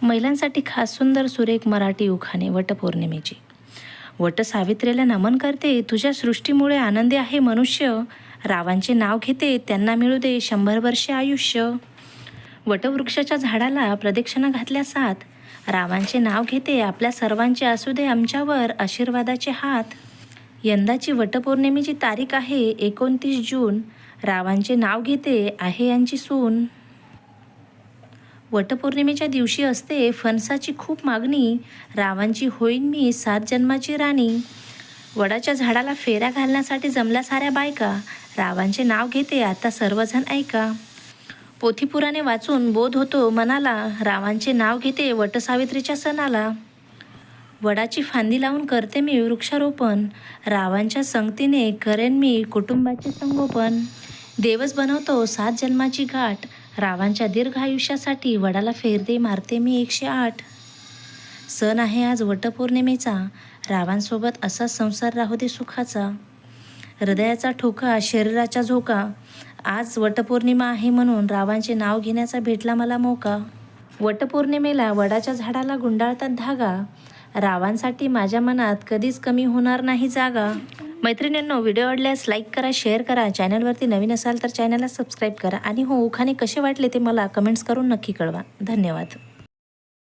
महिलांसाठी खास सुंदर सुरेख मराठी उखाणे वटपौर्णिमेची. वटसावित्रीला नमन करते, तुझ्या सृष्टीमुळे आनंदी आहे मनुष्य. रावांचे नाव घेते, त्यांना मिळू दे 100 वर्षे आयुष्य. वटवृक्षाच्या झाडाला प्रदक्षिणा घातल्या 7. रावांचे नाव घेते, आपल्या सर्वांचे असू दे आमच्यावर आशीर्वादाचे हात. यंदाची वटपौर्णिमेची तारीख आहे 29 जून. रावांचे नाव घेते, आहे यांची सून. वटपौर्णिमेच्या दिवशी असते फणसाची खूप मागणी. रावांची होईन मी 7 जन्माची राणी. वडाच्या झाडाला फेऱ्या घालण्यासाठी जमल्या साऱ्या बायका. रावांचे नाव घेते, आता सर्वजण ऐका. पोथीपुराणे वाचून बोध होतो मनाला. रावांचे नाव घेते वटसावित्रीच्या सणाला. वडाची फांदी लावून करते मी वृक्षारोपण. रावांच्या संगतीने करेन मी कुटुंबाचे संगोपन. देवच बनवतो 7 जन्माची गाठ. रावांच्या दीर्घ आयुष्यासाठी वडाला फेरदे मारते मी 108. सण आहे आज वटपौर्णिमेचा. रावांसोबत असा संसार राहू दे सुखाचा. हृदयाचा ठोका, शरीराचा झोका. आज वटपौर्णिमा आहे म्हणून रावांचे नाव घेण्याचा भेटला मला मौका. वटपौर्णिमेला वडाच्या झाडाला गुंडाळतात धागा. रावांसाठी माझ्या मनात कधीच कमी होणार नाही जागा. मैत्रिणींनो, व्हिडिओ आवडल्यास लाईक करा, शेअर करा. चॅनलवरती नवीन असाल तर चॅनलला सबस्क्राईब करा. आणि हो, उखाणे कसे वाटले ते मला कमेंट्स करून नक्की कळवा. धन्यवाद.